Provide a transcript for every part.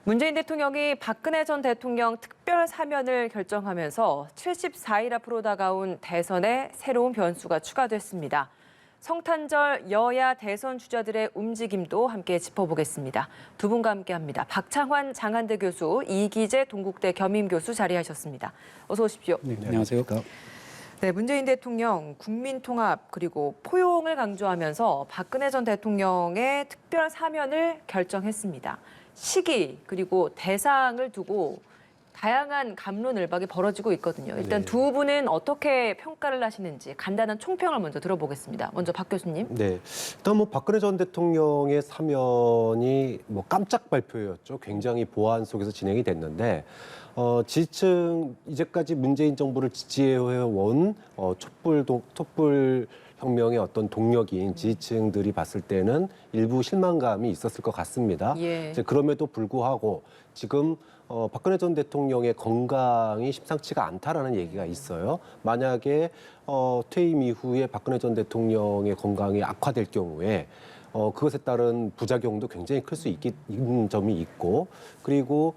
문재인 대통령이 박근혜 전 대통령 특별 사면을 결정하면서 74일 앞으로 다가온 대선에 새로운 변수가 추가됐습니다. 성탄절 여야 대선 주자들의 움직임도 함께 짚어보겠습니다. 두 분과 함께합니다. 박창환 장한대 교수, 이기재 동국대 겸임교수 자리하셨습니다. 어서 오십시오. 네, 안녕하세요. 네, 문재인 대통령 국민통합 그리고 포용을 강조하면서 박근혜 전 대통령의 특별 사면을 결정했습니다. 시기 그리고 대상을 두고 다양한 갑론을박이 벌어지고 있거든요. 일단 두 분은 어떻게 평가를 하시는지 간단한 총평을 먼저 들어보겠습니다. 먼저 박 교수님. 네, 일단 뭐 박근혜 전 대통령의 사면이 뭐 깜짝 발표였죠. 굉장히 보안 속에서 진행이 됐는데 지지층 이제까지 문재인 정부를 지지해온 촛불 혁명의 어떤 동력인 지지층들이 봤을 때는 일부 실망감이 있었을 것 같습니다. 이제 그럼에도 불구하고 지금 박근혜 전 대통령의 건강이 심상치가 않다라는 얘기가 있어요. 만약에 퇴임 이후에 박근혜 전 대통령의 건강이 악화될 경우에 그것에 따른 부작용도 굉장히 클 수 있는 점이 있고, 그리고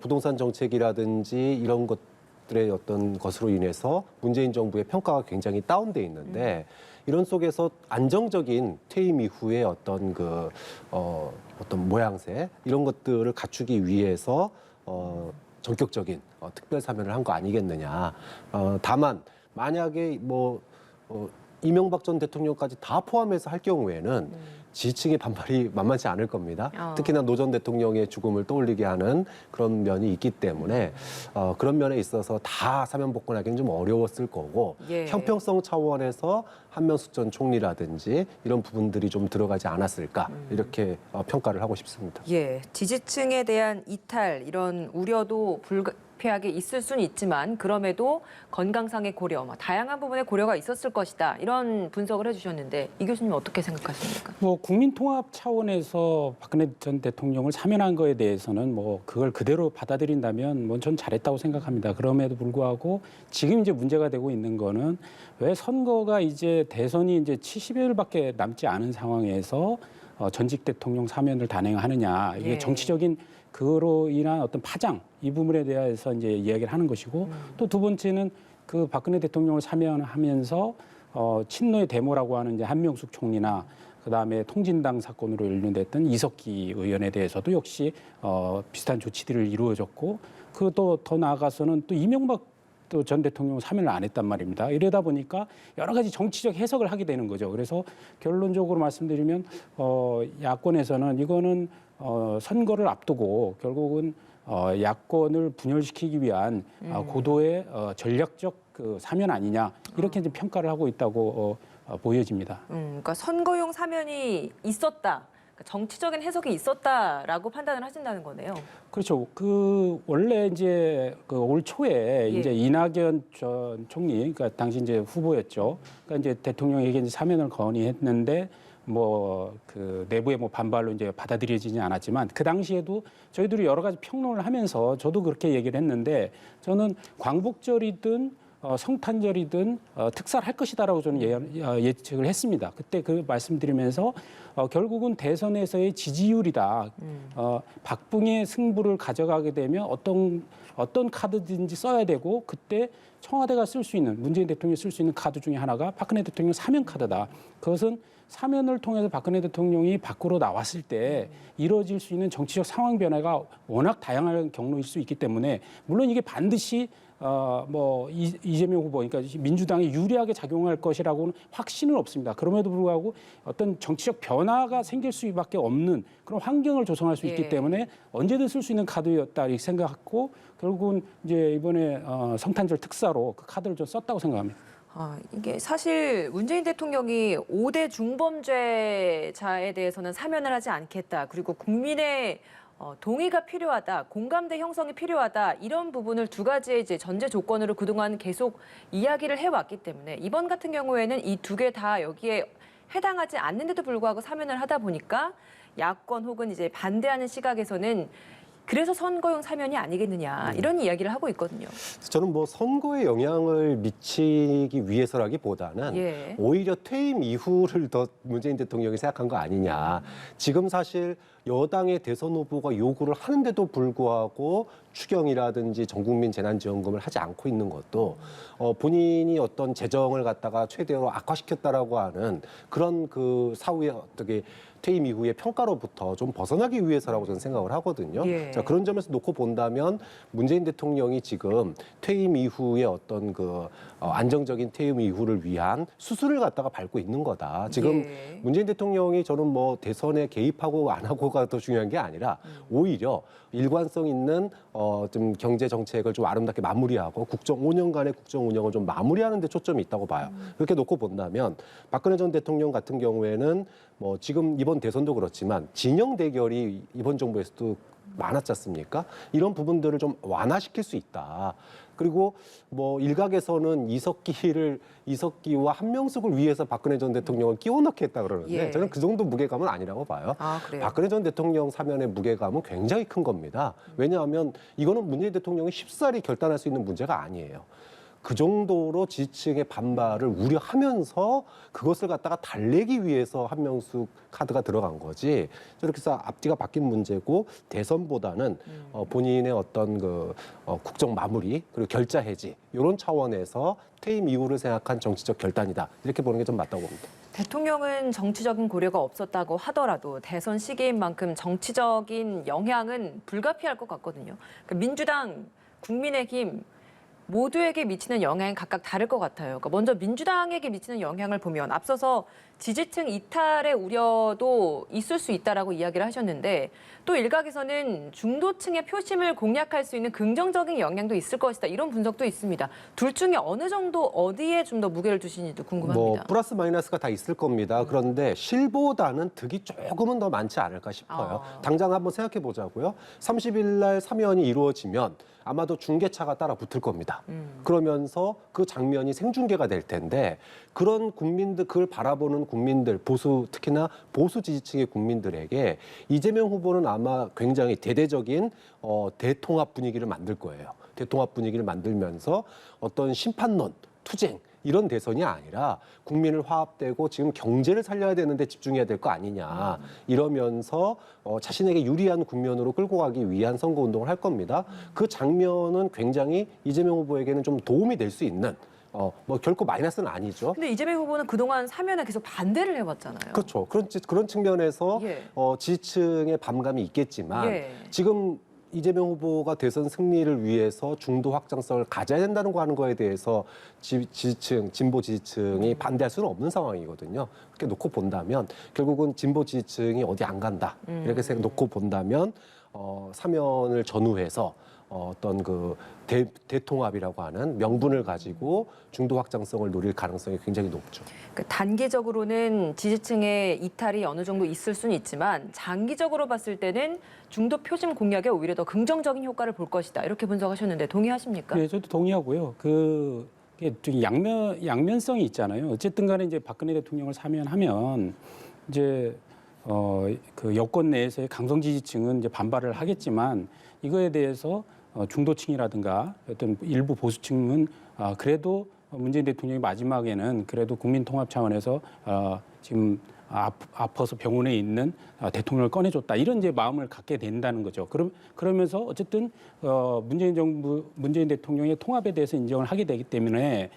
부동산 정책이라든지 이런 것들의 어떤 것으로 인해서 문재인 정부의 평가가 굉장히 다운돼 있는데 이런 속에서 안정적인 퇴임 이후에 어떤 어떤 모양새 이런 것들을 갖추기 위해서 전격적인 특별 사면을 한 거 아니겠느냐. 다만 만약에 이명박 전 대통령까지 다 포함해서 할 경우에는 지지층의 반발이 만만치 않을 겁니다. 특히나 노 전 대통령의 죽음을 떠올리게 하는 그런 면이 있기 때문에 그런 면에 있어서 다 사면 복권하기는 좀 어려웠을 거고, 형평성 차원에서 한명숙 전 총리라든지 이런 부분들이 좀 들어가지 않았을까 이렇게 평가를 하고 싶습니다. 지지층에 대한 이탈 이런 우려도 불가피하게 있을 수는 있지만 그럼에도 건강상의 고려, 다양한 부분의 고려가 있었을 것이다. 이런 분석을 해주셨는데 이 교수님 어떻게 생각하십니까? 국민통합 차원에서 박근혜 전 대통령을 사면한 거에 대해서는 그걸 그대로 받아들인다면 전 잘했다고 생각합니다. 그럼에도 불구하고 지금 이제 문제가 되고 있는 거는 왜 선거가 이제 대선이 이제 70여일밖에 남지 않은 상황에서 전직 대통령 사면을 단행하느냐. 이게 정치적인 그로 인한 어떤 파장 이 부분에 대해서 이제 이야기를 하는 것이고, 또 두 번째는 그 박근혜 대통령을 사면하면서 친노의 데모라고 하는 이제 한명숙 총리나 그다음에 통진당 사건으로 연루됐던 이석기 의원에 대해서도 역시 비슷한 조치들을 이루어졌고, 그 더 나아가서는 또 이명박 전 대통령 사면을 안 했단 말입니다. 이러다 보니까 여러 가지 정치적 해석을 하게 되는 거죠. 그래서 결론적으로 말씀드리면 야권에서는 이거는 선거를 앞두고 결국은 야권을 분열시키기 위한 고도의 전략적 사면 아니냐 이렇게 이제 평가를 하고 있다고 보여집니다. 그러니까 선거용 사면이 있었다. 정치적인 해석이 있었다라고 판단을 하신다는 거네요. 그렇죠. 원래 이제 올 초에 이제 이낙연 전 총리, 그러니까 당시 이제 후보였죠. 그러니까 이제 대통령에게 이제 사면을 건의했는데 내부의 반발로 이제 받아들여지지 않았지만, 그 당시에도 저희들이 여러 가지 평론을 하면서 저도 그렇게 얘기를 했는데, 저는 광복절이든 성탄절이든 특사를 할 것이다라고 저는 예측을 했습니다. 그때 그 말씀드리면서 결국은 대선에서의 지지율이다. 박붕의 승부를 가져가게 되면 어떤 카드든지 써야 되고, 그때 청와대가 쓸 수 있는, 문재인 대통령이 쓸 수 있는 카드 중에 하나가 박근혜 대통령 사면 카드다. 그것은 사면을 통해서 박근혜 대통령이 밖으로 나왔을 때 이루어질 수 있는 정치적 상황 변화가 워낙 다양한 경로일 수 있기 때문에, 물론 이게 반드시 이재명 후보, 그러니까 민주당에 유리하게 작용할 것이라고는 확신은 없습니다. 그럼에도 불구하고 어떤 정치적 변화가 생길 수밖에 없는 그런 환경을 조성할 수 있기 때문에 언제든 쓸 수 있는 카드였다 이렇게 생각하고, 결국은 이제 이번에 성탄절 특사로 그 카드를 좀 썼다고 생각합니다. 이게 사실 문재인 대통령이 5대 중범죄자에 대해서는 사면을 하지 않겠다. 그리고 국민의 동의가 필요하다, 공감대 형성이 필요하다, 이런 부분을 두 가지의 이제 전제 조건으로 그동안 계속 이야기를 해왔기 때문에 이번 같은 경우에는 이 두 개 다 여기에 해당하지 않는데도 불구하고 사면을 하다 보니까 야권 혹은 이제 반대하는 시각에서는 그래서 선거용 사면이 아니겠느냐 이런 이야기를 하고 있거든요. 저는 뭐 선거에 영향을 미치기 위해서라기보다는 예. 오히려 퇴임 이후를 더 문재인 대통령이 생각한 거 아니냐. 지금 사실 여당의 대선 후보가 요구를 하는데도 불구하고 추경이라든지 전국민 재난지원금을 하지 않고 있는 것도 본인이 어떤 재정을 갖다가 최대로 악화시켰다라고 하는 그런 그 사후에 어떻게 퇴임 이후의 평가로부터 좀 벗어나기 위해서라고 저는 생각을 하거든요. 예. 자, 그런 점에서 놓고 본다면 문재인 대통령이 지금 퇴임 이후에 어떤 그 안정적인 퇴임 이후를 위한 수순을 갖다가 밟고 있는 거다. 지금 예. 문재인 대통령이 저는 뭐 대선에 개입하고 안 하고가 더 중요한 게 아니라 오히려 일관성 있는 좀 경제 정책을 좀 아름답게 마무리하고 5년간의 국정 운영을 좀 마무리하는 데 초점이 있다고 봐요. 그렇게 놓고 본다면 박근혜 전 대통령 같은 경우에는 뭐 지금 이번 대선도 그렇지만 진영 대결이 이번 정부에서도 많았지 않습니까? 이런 부분들을 좀 완화시킬 수 있다. 그리고 뭐 일각에서는 이석기와 한명숙을 위해서 박근혜 전 대통령을 끼워 넣게 했다 그러는데 예. 저는 그 정도 무게감은 아니라고 봐요. 아, 그래요? 박근혜 전 대통령 사면의 무게감은 굉장히 큰 겁니다. 왜냐하면 이거는 문재인 대통령이 쉽사리 결단할 수 있는 문제가 아니에요. 그 정도로 지지층의 반발을 우려하면서 그것을 갖다가 달래기 위해서 한명숙 카드가 들어간 거지. 저렇게 해서 앞뒤가 바뀐 문제고 대선보다는 본인의 어떤 그 국정 마무리 그리고 결자 해지 이런 차원에서 퇴임 이후를 생각한 정치적 결단이다. 이렇게 보는 게 좀 맞다고 봅니다. 대통령은 정치적인 고려가 없었다고 하더라도 대선 시기인 만큼 정치적인 영향은 불가피할 것 같거든요. 그러니까 민주당, 국민의힘 모두에게 미치는 영향이 각각 다를 것 같아요. 그러니까 먼저 민주당에게 미치는 영향을 보면 앞서서 지지층 이탈의 우려도 있을 수 있다라고 이야기를 하셨는데 또 일각에서는 중도층의 표심을 공략할 수 있는 긍정적인 영향도 있을 것이다. 이런 분석도 있습니다. 둘 중에 어느 정도 어디에 좀 더 무게를 두시는지도 궁금합니다. 뭐 플러스 마이너스가 다 있을 겁니다. 그런데 실보다는 득이 조금은 더 많지 않을까 싶어요. 당장 한번 생각해 보자고요. 30일 날 사면이 이루어지면 아마도 중계차가 따라 붙을 겁니다. 그러면서 그 장면이 생중계가 될 텐데 그런 국민들, 그걸 바라보는 국민들, 특히나 보수 지지층의 국민들에게 이재명 후보는 아마 굉장히 대대적인 대통합 분위기를 만들 거예요. 대통합 분위기를 만들면서 어떤 심판론, 투쟁 이런 대선이 아니라 국민을 화합되고 지금 경제를 살려야 되는데 집중해야 될 거 아니냐 이러면서 자신에게 유리한 국면으로 끌고 가기 위한 선거운동을 할 겁니다. 그 장면은 굉장히 이재명 후보에게는 좀 도움이 될 수 있는 뭐 결코 마이너스는 아니죠. 근데 이재명 후보는 그동안 사면에 계속 반대를 해왔잖아요. 그렇죠. 그런 측면에서 예. 지지층의 반감이 있겠지만 예. 지금 이재명 후보가 대선 승리를 위해서 중도 확장성을 가져야 된다는 거 하는 거에 대해서 지지층, 진보 지지층이 반대할 수는 없는 상황이거든요. 그렇게 놓고 본다면 결국은 진보 지지층이 어디 안 간다. 이렇게 놓고 본다면 사면을 전후해서 어떤 그 대통합이라고 하는 명분을 가지고 중도 확장성을 노릴 가능성이 굉장히 높죠. 그러니까 단기적으로는 지지층의 이탈이 어느 정도 있을 수는 있지만 장기적으로 봤을 때는 중도 표심 공략에 오히려 더 긍정적인 효과를 볼 것이다. 이렇게 분석하셨는데 동의하십니까? 네, 저도 동의하고요. 이게 좀 양면성이 있잖아요. 어쨌든 간에 이제 박근혜 대통령을 사면하면 이제 그 여권 내에서의 강성 지지층은 이제 반발을 하겠지만 이거에 대해서 중도층이라든가 어떤 일부 보수층은 그래도 문재인 대통령이 마지막에는 그래도 국민 통합 차원에서 지금 아파서 병원에 있는 대통령을 꺼내줬다 이런 이제 마음을 갖게 된다는 거죠. 그러면서 어쨌든 문재인 대통령의 통합에 대해서 인정을 하게 되기 때문에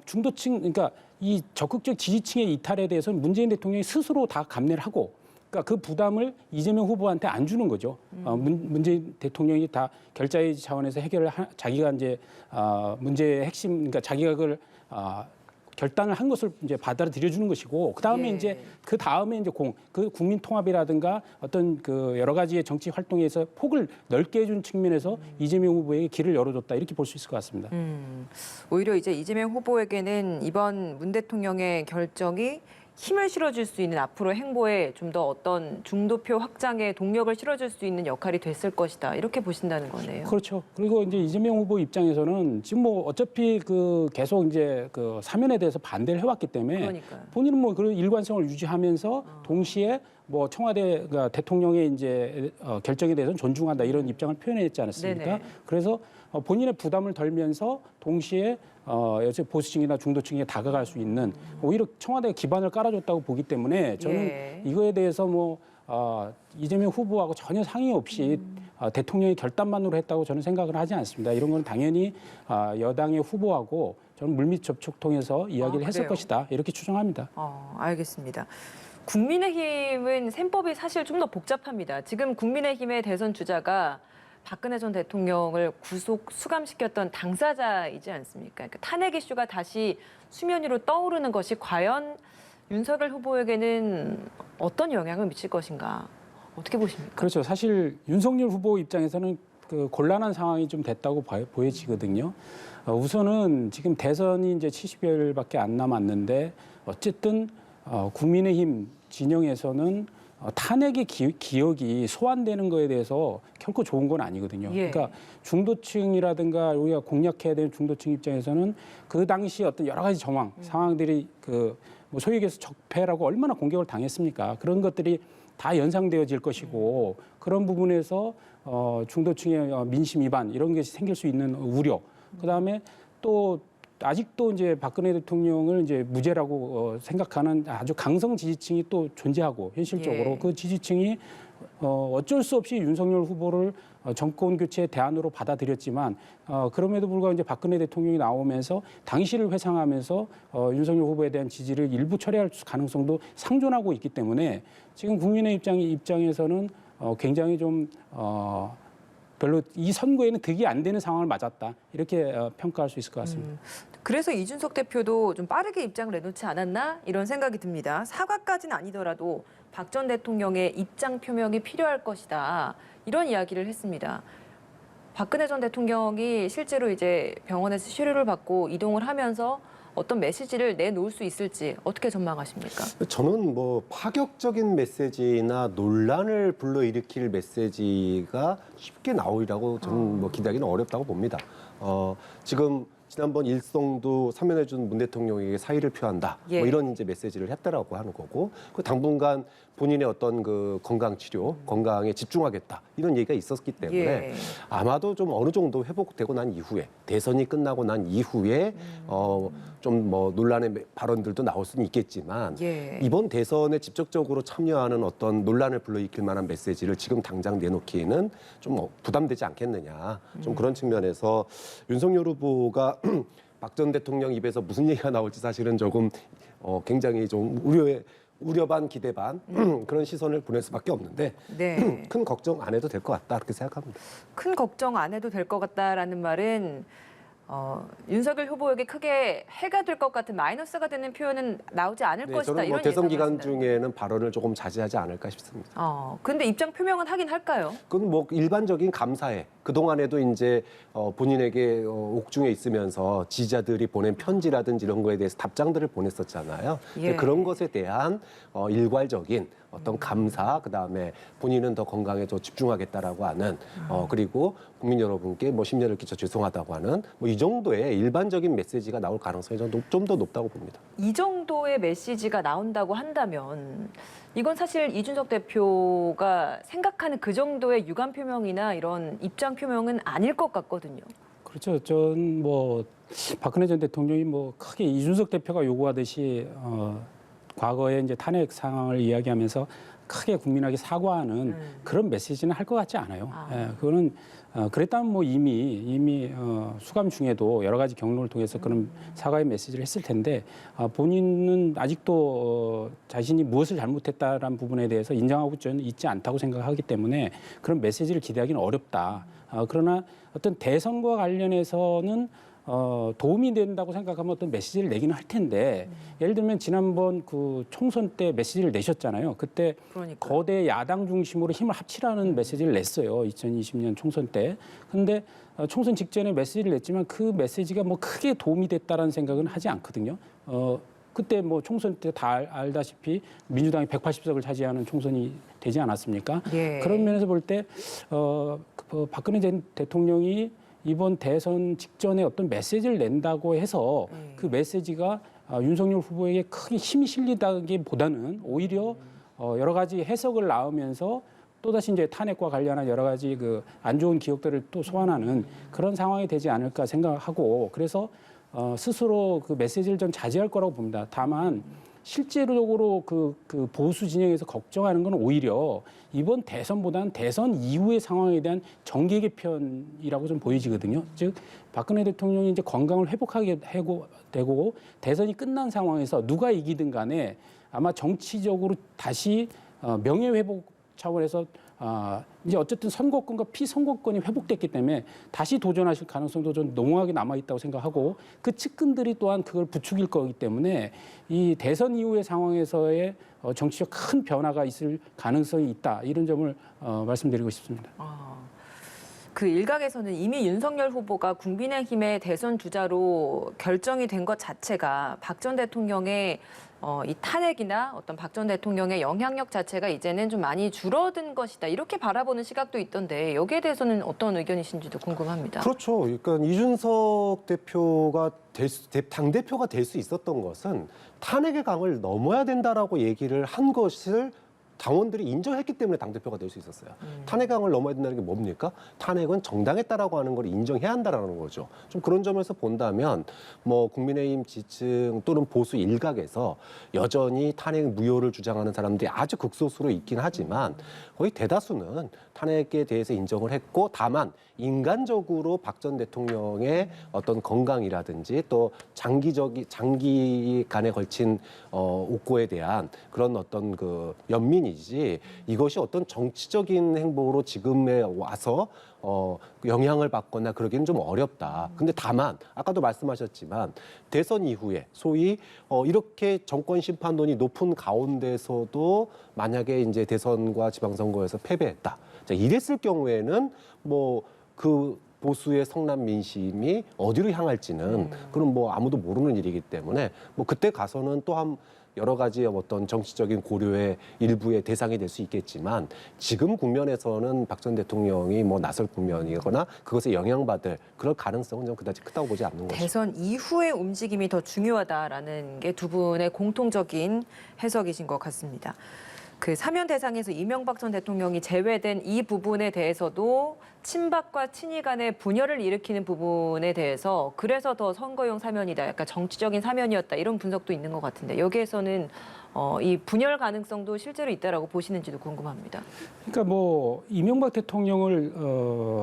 중도층 그러니까 이 적극적 지지층의 이탈에 대해서는 문재인 대통령이 스스로 다 감내를 하고. 그러니까 그 부담을 이재명 후보한테 안 주는 거죠. 문재인 대통령이 다 결자의 차원에서 해결을 자기가 이제 문제의 핵심, 그러니까 자기가 그걸 결단을 한 것을 이제 받아들여 주는 것이고, 그 다음에 예. 이제 그 다음에 이제 그 국민 통합이라든가 어떤 그 여러 가지의 정치 활동에서 폭을 넓게 해준 측면에서 이재명 후보에게 길을 열어줬다 이렇게 볼 수 있을 것 같습니다. 오히려 이제 이재명 후보에게는 이번 문 대통령의 결정이 힘을 실어줄 수 있는 앞으로 행보에 좀 더 어떤 중도표 확장에 동력을 실어줄 수 있는 역할이 됐을 것이다. 이렇게 보신다는 거네요. 그렇죠. 그리고 이제 이재명 후보 입장에서는 지금 뭐 어차피 그 계속 이제 그 사면에 대해서 반대를 해왔기 때문에 그러니까요. 본인은 뭐 그런 일관성을 유지하면서 동시에 뭐 청와대가 대통령의 이제 결정에 대해서는 존중한다 이런 입장을 표현했지 않았습니까? 네네. 그래서 본인의 부담을 덜면서 동시에 여태 보수층이나 중도층에 다가갈 수 있는 오히려 청와대가 기반을 깔아줬다고 보기 때문에 저는 예. 이거에 대해서 뭐 이재명 후보하고 전혀 상의 없이 대통령의 결단만으로 했다고 저는 생각을 하지 않습니다. 이런 건 당연히 여당의 후보하고 저는 물밑 접촉 통해서 이야기를 했을 그래요? 것이다 이렇게 추정합니다. 알겠습니다. 국민의힘은 셈법이 사실 좀 더 복잡합니다. 지금 국민의힘의 대선 주자가 박근혜 전 대통령을 구속 수감시켰던 당사자이지 않습니까? 그러니까 탄핵 이슈가 다시 수면 위로 떠오르는 것이 과연 윤석열 후보에게는 어떤 영향을 미칠 것인가? 어떻게 보십니까? 그렇죠. 사실 윤석열 후보 입장에서는 그 곤란한 상황이 좀 됐다고 보여지거든요. 우선은 지금 대선이 이제 70여일밖에 안 남았는데 어쨌든 국민의힘 진영에서는 탄핵의 기억이 소환되는 거에 대해서 결코 좋은 건 아니거든요. 예. 그러니까 중도층이라든가 우리가 공략해야 되는 중도층 입장에서는 그 당시 어떤 여러 가지 정황, 상황들이 뭐 소위 얘기해서 적폐라고 얼마나 공격을 당했습니까? 그런 것들이 다 연상되어질 것이고 그런 부분에서 중도층의 민심 위반 이런 게 생길 수 있는 우려. 그다음에 또 아직도 이제 박근혜 대통령을 이제 무죄라고 생각하는 아주 강성 지지층이 또 존재하고 현실적으로 예. 그 지지층이 어쩔 수 없이 윤석열 후보를 정권 교체의 대안으로 받아들였지만 그럼에도 불구하고 이제 박근혜 대통령이 나오면서 당시를 회상하면서 윤석열 후보에 대한 지지를 일부 철회할 가능성도 상존하고 있기 때문에 지금 국민의 입장에서는 굉장히 좀 별로 이 선거에는 득이 안 되는 상황을 맞았다 이렇게 평가할 수 있을 것 같습니다. 그래서 이준석 대표도 좀 빠르게 입장을 내놓지 않았나 이런 생각이 듭니다. 사과까지는 아니더라도 박 전 대통령의 입장 표명이 필요할 것이다 이런 이야기를 했습니다. 박근혜 전 대통령이 실제로 이제 병원에서 치료를 받고 이동을 하면서 어떤 메시지를 내놓을 수 있을지 어떻게 전망하십니까? 저는 뭐 파격적인 메시지나 논란을 불러일으킬 메시지가 쉽게 나오리라고 저는 뭐 기대하기는 어렵다고 봅니다. 지금 지난번 일성도 사면해준 문 대통령에게 사의를 표한다. 예. 뭐 이런 이제 메시지를 했다라고 하는 거고, 그 당분간 본인의 어떤 그 건강 치료, 건강에 집중하겠다 이런 얘기가 있었기 때문에 예. 아마도 좀 어느 정도 회복되고 난 이후에 대선이 끝나고 난 이후에 좀 뭐 논란의 발언들도 나올 수는 있겠지만 예. 이번 대선에 직접적으로 참여하는 어떤 논란을 불러일으킬 만한 메시지를 지금 당장 내놓기에는 좀 부담되지 않겠느냐. 좀 그런 측면에서 윤석열 후보가 박 전 대통령 입에서 무슨 얘기가 나올지 사실은 조금 굉장히 좀 우려 반 기대 반 그런 시선을 보낼 수밖에 없는데 네. 큰 걱정 안 해도 될 것 같다 그렇게 생각합니다. 큰 걱정 안 해도 될 것 같다라는 말은 윤석열 후보에게 크게 해가 될 것 같은 마이너스가 되는 표현은 나오지 않을 것이다. 저는 뭐 이런 대선 예상을 기간 하신다는 중에는 발언을 조금 자제하지 않을까 싶습니다. 근데 입장 표명은 하긴 할까요? 그건 뭐 일반적인 감사회. 그동안에도 이제 본인에게 옥중에 있으면서 지지자들이 보낸 편지라든지 이런 거에 대해서 답장들을 보냈었잖아요. 예. 그런 것에 대한 일괄적인 어떤 감사, 그다음에 본인은 더 건강에 더 집중하겠다라고 하는 그리고 국민 여러분께 뭐 심려를 끼쳐 죄송하다고 하는 뭐 이 정도의 일반적인 메시지가 나올 가능성이 좀 더 높다고 봅니다. 이 정도의 메시지가 나온다고 한다면 이건 사실 이준석 대표가 생각하는 그 정도의 유감 표명이나 이런 입장 표명은 아닐 것 같거든요. 그렇죠. 전 뭐 박근혜 전 대통령이 뭐 크게 이준석 대표가 요구하듯이 과거에 이제 탄핵 상황을 이야기하면서 크게 국민에게 사과하는 그런 메시지는 할 것 같지 않아요. 예, 그거는 그랬다면 뭐 이미 수감 중에도 여러 가지 경로를 통해서 그런 사과의 메시지를 했을 텐데 본인은 아직도 자신이 무엇을 잘못했다라는 부분에 대해서 인정하고 있지 않다고 생각하기 때문에 그런 메시지를 기대하기는 어렵다. 그러나 어떤 대선과 관련해서는 도움이 된다고 생각하면 어떤 메시지를 내기는 할 텐데 예를 들면 지난번 그 총선 때 메시지를 내셨잖아요. 그때 그러니까요. 거대 야당 중심으로 힘을 합치라는 메시지를 냈어요. 2020년 총선 때. 그런데 총선 직전에 메시지를 냈지만 그 메시지가 뭐 크게 도움이 됐다라는 생각은 하지 않거든요. 그때 뭐 총선 때 다 알다시피 민주당이 180석을 차지하는 총선이 되지 않았습니까? 예. 그런 면에서 볼 때 박근혜 전 대통령이 이번 대선 직전에 어떤 메시지를 낸다고 해서 그 메시지가 윤석열 후보에게 크게 힘이 실리다기보다는 오히려 여러 가지 해석을 낳으면서 또다시 이제 탄핵과 관련한 여러 가지 그 안 좋은 기억들을 또 소환하는 그런 상황이 되지 않을까 생각하고 그래서 스스로 그 메시지를 좀 자제할 거라고 봅니다. 다만 실제적으로 그 보수 진영에서 걱정하는 건 오히려 이번 대선보다는 대선 이후의 상황에 대한 정계 개편이라고 좀 보여지거든요. 즉 박근혜 대통령이 이제 건강을 회복하게 되고 대선이 끝난 상황에서 누가 이기든 간에 아마 정치적으로 다시 명예 회복 차원에서 이제 어쨌든 선거권과 피선거권이 회복됐기 때문에 다시 도전하실 가능성도 좀 농후하게 남아 있다고 생각하고 그 측근들이 또한 그걸 부추길 거기 때문에 이 대선 이후의 상황에서의 정치적 큰 변화가 있을 가능성이 있다 이런 점을 말씀드리고 싶습니다. 그 일각에서는 이미 윤석열 후보가 국민의힘의 대선 주자로 결정이 된 것 자체가 박 전 대통령의 이 탄핵이나 어떤 박 전 대통령의 영향력 자체가 이제는 좀 많이 줄어든 것이다. 이렇게 바라보는 시각도 있던데 여기에 대해서는 어떤 의견이신지도 궁금합니다. 그렇죠. 그러니까 이준석 대표가 당대표가 될 수 있었던 것은 탄핵의 강을 넘어야 된다라고 얘기를 한 것을 당원들이 인정했기 때문에 당대표가 될 수 있었어요. 탄핵 강을 넘어야 된다는 게 뭡니까? 탄핵은 정당했다라고 하는 걸 인정해야 한다라는 거죠. 좀 그런 점에서 본다면 뭐 국민의힘 지층 또는 보수 일각에서 여전히 탄핵 무효를 주장하는 사람들이 아주 극소수로 있긴 하지만 거의 대다수는 탄핵에 대해서 인정을 했고 다만 인간적으로 박 전 대통령의 어떤 건강이라든지 또 장기간에 걸친 옥고에 대한 그런 어떤 그 연민이지 이것이 어떤 정치적인 행보로 지금에 와서 영향을 받거나 그러기는 좀 어렵다. 근데 다만 아까도 말씀하셨지만 대선 이후에 소위 이렇게 정권 심판론이 높은 가운데서도 만약에 이제 대선과 지방선거에서 패배했다. 자, 이랬을 경우에는 뭐 그 보수의 성남 민심이 어디로 향할지는 그럼 뭐 아무도 모르는 일이기 때문에 뭐 그때 가서는 또한 여러 가지 어떤 정치적인 고려의 일부의 대상이 될 수 있겠지만 지금 국면에서는 박 전 대통령이 뭐 나설 국면이거나 그것에 영향받을 그럴 가능성은 좀 그다지 크다고 보지 않는 거죠. 대선 이후의 움직임이 더 중요하다라는 게 두 분의 공통적인 해석이신 것 같습니다. 그 사면 대상에서 이명박 전 대통령이 제외된 이 부분에 대해서도 친박과 친이 간의 분열을 일으키는 부분에 대해서 그래서 더 선거용 사면이다, 약간 정치적인 사면이었다 이런 분석도 있는 것 같은데 여기에서는 이 분열 가능성도 실제로 있다라고 보시는지도 궁금합니다. 그러니까 뭐 이명박 대통령을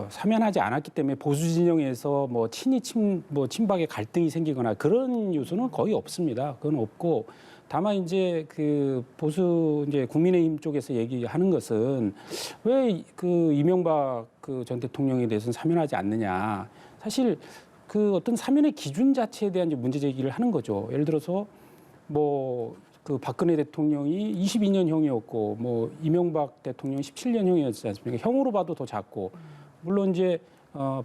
사면하지 않았기 때문에 보수 진영에서 뭐 친박의 갈등이 생기거나 그런 요소는 거의 없습니다. 그건 없고 다만 이제 그 보수 이제 국민의힘 쪽에서 얘기하는 것은 왜 그 이명박 그 전 대통령에 대해서는 사면하지 않느냐. 사실 그 어떤 사면의 기준 자체에 대한 이제 문제 제기를 하는 거죠. 예를 들어서 뭐 그 박근혜 대통령이 22년형이었고 뭐 이명박 대통령이 17년형이었지 않습니까? 형으로 봐도 더 작고 물론 이제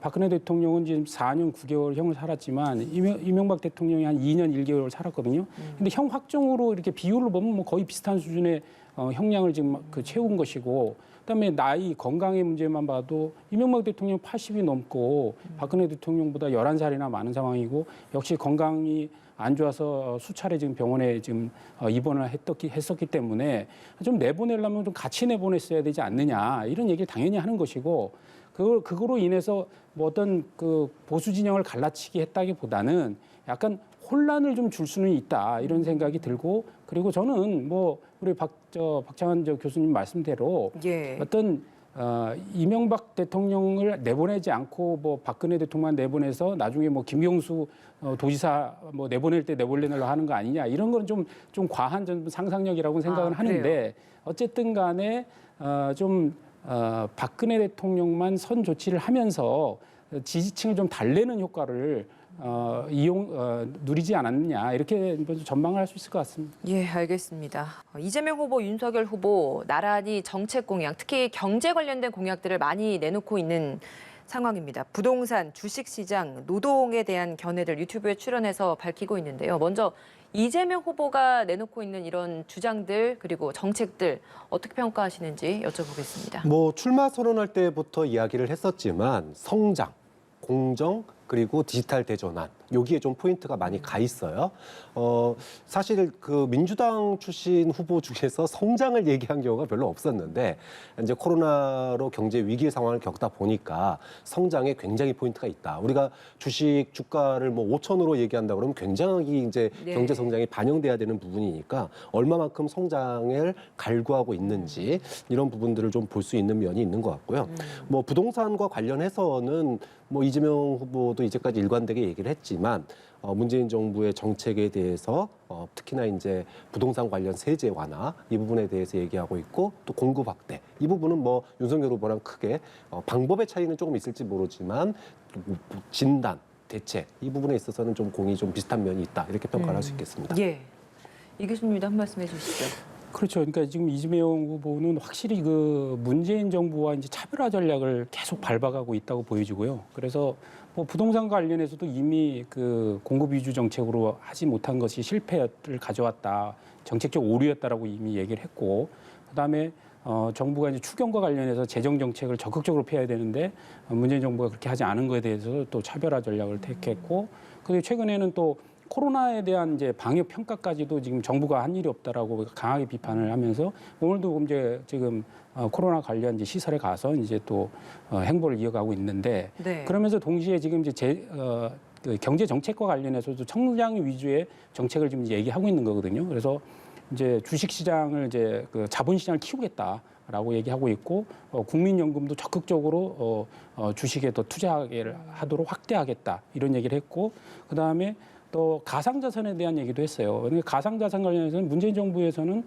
박근혜 대통령은 지금 4년 9개월 형을 살았지만 이명박 대통령이 한 2년 1개월 살았거든요. 근데 형 확정으로 이렇게 비율을 보면 뭐 거의 비슷한 수준의 형량을 지금 그 채운 것이고 그다음에 나이 건강의 문제만 봐도 이명박 대통령 80이 넘고 박근혜 대통령보다 11살이나 많은 상황이고 역시 건강이 안 좋아서 수차례 지금 병원에 지금 입원을 했었기 때문에 좀 내보내려면 좀 같이 내보냈어야 되지 않느냐 이런 얘기를 당연히 하는 것이고 그거로 인해서 뭐 어떤 그 보수 진영을 갈라치기 했다기보다는 약간 혼란을 좀 줄 수는 있다 이런 생각이 들고 그리고 저는 뭐 우리 박창환 교수님 말씀대로 예. 어떤 이명박 대통령을 내보내지 않고 뭐 박근혜 대통령만 내보내서 나중에 뭐 김경수 도지사 뭐 내보낼 때 내보내려고 하는 거 아니냐 이런 건 좀 과한 좀 상상력이라고 생각은 하는데 그래요? 어쨌든 어쨌든 간에 박근혜 대통령만 선 조치를 하면서 지지층을 좀 달래는 효과를 누리지 않았느냐 이렇게 전망을 할 수 있을 것 같습니다. 예, 알겠습니다. 이재명 후보, 윤석열 후보 나란히 정책 공약, 특히 경제 관련된 공약들을 많이 내놓고 있는 상황입니다. 부동산, 주식시장, 노동에 대한 견해들 유튜브에 출연해서 밝히고 있는데요. 먼저 이재명 후보가 내놓고 있는 이런 주장들 그리고 정책들 어떻게 평가하시는지 여쭤보겠습니다. 뭐 출마 선언할 때부터 이야기를 했었지만 성장, 공정 그리고 디지털 대전환 여기에 좀 포인트가 많이 가 있어요. 사실 그 민주당 출신 후보 중에서 성장을 얘기한 경우가 별로 없었는데 이제 코로나로 경제 위기 상황을 겪다 보니까 성장에 굉장히 포인트가 있다. 우리가 주식 주가를 뭐 5천으로 얘기한다 그러면 굉장히 이제 네. 경제 성장이 반영돼야 되는 부분이니까 얼마만큼 성장을 갈구하고 있는지 이런 부분들을 좀 볼 수 있는 면이 있는 것 같고요. 뭐 부동산과 관련해서는 뭐 이재명 후보도 이제까지 일관되게 얘기를 했지만 문재인 정부의 정책에 대해서 특히나 이제 부동산 관련 세제 완화 이 부분에 대해서 얘기하고 있고 또 공급 확대 이 부분은 뭐 윤석열 후보랑 크게 방법의 차이는 조금 있을지 모르지만 진단 대책 이 부분에 있어서는 좀 공이 좀 비슷한 면이 있다 이렇게 평가를 할 수 있겠습니다. 예. 이 교수님도 한 말씀 해주시죠. 그렇죠. 그러니까 지금 이재명 후보는 확실히 그 문재인 정부와 이제 차별화 전략을 계속 밟아가고 있다고 보여지고요. 그래서 뭐 부동산 관련해서도 이미 그 공급 위주 정책으로 하지 못한 것이 실패를 가져왔다, 정책적 오류였다라고 이미 얘기를 했고, 그다음에 정부가 이제 추경과 관련해서 재정 정책을 적극적으로 펴야 되는데 문재인 정부가 그렇게 하지 않은 것에 대해서 또 차별화 전략을 택했고, 그리고 최근에는 또 코로나에 대한 이제 방역 평가까지도 지금 정부가 한 일이 없다라고 강하게 비판을 하면서 오늘도 이제 지금 코로나 관련 이제 시설에 가서 이제 또 행보를 이어가고 있는데 네. 그러면서 동시에 지금 이제 그 경제 정책과 관련해서도 성장 위주의 정책을 지금 얘기하고 있는 거거든요. 그래서 이제 주식 시장을 이제 그 자본 시장을 키우겠다라고 얘기하고 있고 국민연금도 적극적으로 주식에 더 투자를 하도록 확대하겠다 이런 얘기를 했고 그다음에 또 가상자산에 대한 얘기도 했어요. 그러니까 가상자산 관련해서는 문재인 정부에서는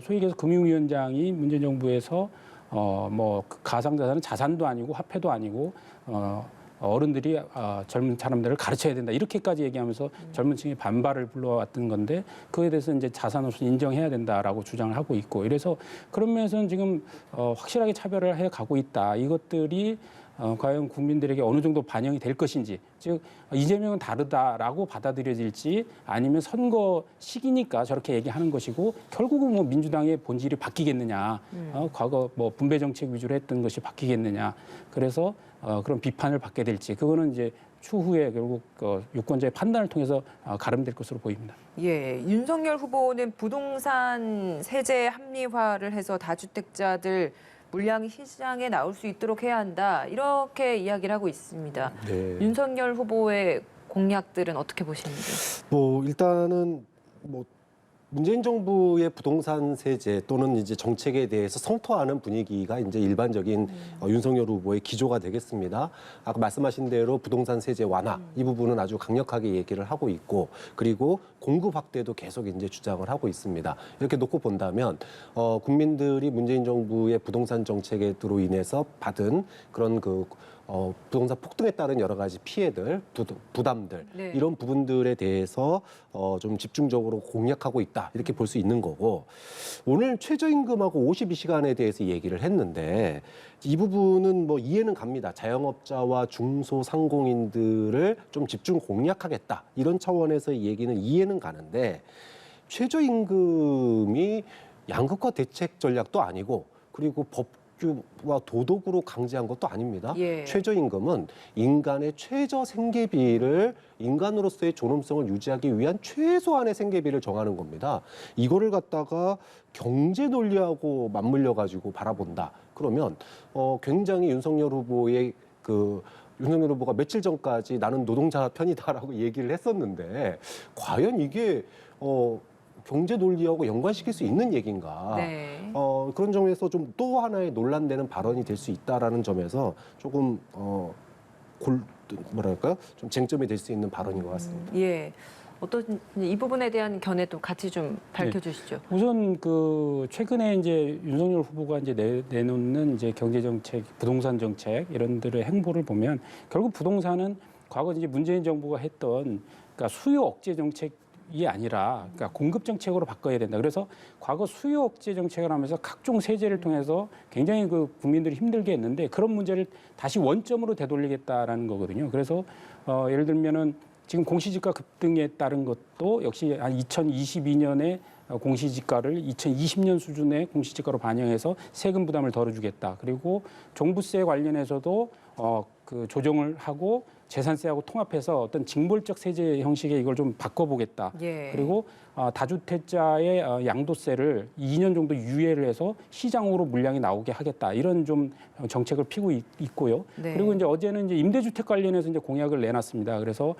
소위 얘기해서 금융위원장이 문재인 정부에서 뭐 가상자산은 자산도 아니고 화폐도 아니고 어른들이 젊은 사람들을 가르쳐야 된다 이렇게까지 얘기하면서 젊은 층의 반발을 불러왔던 건데 그에 대해서 이제 자산으로서 인정해야 된다라고 주장을 하고 있고 이래서 그런 면에서는 지금 확실하게 차별을 해 가고 있다. 이것들이 과연 국민들에게 어느 정도 반영이 될 것인지, 즉 이재명은 다르다라고 받아들여질지 아니면 선거 시기니까 저렇게 얘기하는 것이고 결국은 뭐 민주당의 본질이 바뀌겠느냐, 과거 뭐 분배 정책 위주로 했던 것이 바뀌겠느냐, 그래서 그런 비판을 받게 될지 그거는 이제 추후에 결국 유권자의 판단을 통해서 가름될 것으로 보입니다. 예, 윤석열 후보는 부동산 세제 합리화를 해서 다주택자들 물량이 시장에 나올 수 있도록 해야 한다. 이렇게 이야기를 하고 있습니다. 네. 윤석열 후보의 공약들은 어떻게 보시는지? 뭐 일단은 뭐 문재인 정부의 부동산 세제 또는 이제 정책에 대해서 성토하는 분위기가 이제 일반적인 윤석열 후보의 기조가 되겠습니다. 아까 말씀하신 대로 부동산 세제 완화 이 부분은 아주 강력하게 얘기를 하고 있고 그리고 공급 확대도 계속 이제 주장을 하고 있습니다. 이렇게 놓고 본다면 국민들이 문재인 정부의 부동산 정책으로 인해서 받은 그런 부동산 폭등에 따른 여러 가지 피해들, 부담들 네. 이런 부분들에 대해서 좀 집중적으로 공략하고 있다 이렇게 볼 수 있는 거고 오늘 최저임금하고 52시간에 대해서 얘기를 했는데 이 부분은 뭐 이해는 갑니다. 자영업자와 중소상공인들을 좀 집중 공략하겠다 이런 차원에서의 얘기는 이해는 가는데 최저임금이 양극화 대책 전략도 아니고 그리고 법규와 도덕으로 강제한 것도 아닙니다. 예. 최저임금은 인간의 최저 생계비를 인간으로서의 존엄성을 유지하기 위한 최소한의 생계비를 정하는 겁니다. 이거를 갖다가 경제 논리하고 맞물려 가지고 바라본다. 그러면 굉장히 윤석열 후보가 며칠 전까지 나는 노동자 편이다라고 얘기를 했었는데 과연 이게 경제 논리하고 연관시킬 수 있는 얘기인가? 네. 그런 점에서 좀 또 하나의 논란되는 발언이 될 수 있다라는 점에서 조금 좀 쟁점이 될 수 있는 발언인 것 같습니다. 예. 어떤 이 부분에 대한 견해도 같이 좀 밝혀주시죠. 우선 최근에 이제 윤석열 후보가 이제 내놓는 이제 경제 정책, 부동산 정책 이런들의 행보를 보면 결국 부동산은 과거 이제 문재인 정부가 했던 그러니까 수요 억제 정책이 아니라 그러니까 공급 정책으로 바꿔야 된다. 그래서 과거 수요 억제 정책을 하면서 각종 세제를 통해서 굉장히 국민들이 힘들게 했는데 그런 문제를 다시 원점으로 되돌리겠다라는 거거든요. 그래서 예를 들면은 지금 공시지가 급등에 따른 것도 역시 한 2022년에 공시지가를 2020년 수준의 공시지가로 반영해서 세금 부담을 덜어주겠다. 그리고 종부세 관련해서도 그 조정을 하고 재산세하고 통합해서 어떤 징벌적 세제 형식의 이걸 좀 바꿔보겠다. 예. 그리고 다주택자의 양도세를 2년 정도 유예를 해서 시장으로 물량이 나오게 하겠다. 이런 좀 정책을 피고 있고요. 네. 그리고 이제 어제는 이제 임대주택 관련해서 이제 공약을 내놨습니다. 그래서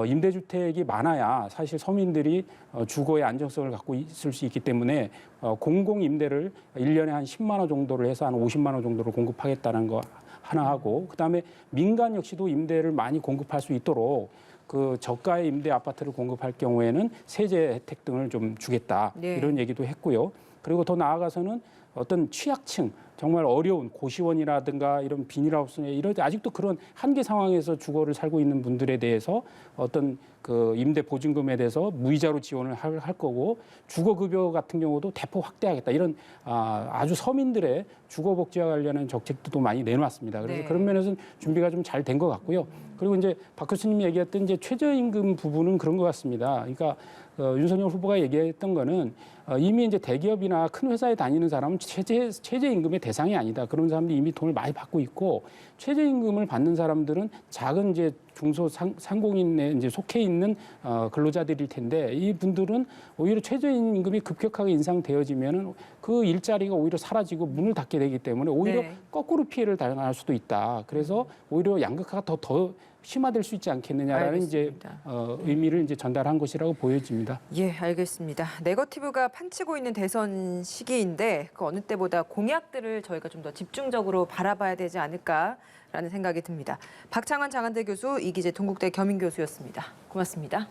임대주택이 많아야 사실 서민들이 주거의 안정성을 갖고 있을 수 있기 때문에 공공임대를 1년에 한 10만 원 정도를 해서 한 50만 원 정도를 공급하겠다는 거 하나 하고, 그다음에 민간 역시도 임대를 많이 공급할 수 있도록 그 저가의 임대 아파트를 공급할 경우에는 세제 혜택 등을 좀 주겠다. 네. 이런 얘기도 했고요. 그리고 더 나아가서는 어떤 취약층, 정말 어려운 고시원이라든가 이런 비닐하우스나 이런 아직도 그런 한계 상황에서 주거를 살고 있는 분들에 대해서 어떤 그 임대 보증금에 대해서 무이자로 지원을 할 거고, 주거급여 같은 경우도 대폭 확대하겠다. 이런 아주 서민들의 주거복지와 관련한 정책도 많이 내놓았습니다. 그래서 네. 그런 면에서는 준비가 좀 잘 된 것 같고요. 그리고 이제 박 교수님이 얘기했던 이제 최저임금 부분은 그런 것 같습니다. 그러니까 윤석열 후보가 얘기했던 거는 이미 이제 대기업이나 큰 회사에 다니는 사람은 최저임금의 대상이 아니다. 그런 사람들이 이미 돈을 많이 받고 있고, 최저임금을 받는 사람들은 작은 이제 중소상공인에 이제 속해 있는 근로자들일 텐데, 이 분들은 오히려 최저임금이 급격하게 인상되어지면은 그 일자리가 오히려 사라지고 문을 닫게 되기 때문에 오히려 네. 거꾸로 피해를 당할 수도 있다. 그래서 오히려 양극화가 더 심화될 수 있지 않겠느냐라는 알겠습니다. 이제 의미를 이제 전달한 것이라고 보여집니다. 예, 알겠습니다. 네거티브가 판치고 있는 대선 시기인데 그 어느 때보다 공약들을 저희가 좀 더 집중적으로 바라봐야 되지 않을까라는 생각이 듭니다. 박창환 장한대 교수, 이기재 동국대 겸임교수였습니다. 고맙습니다.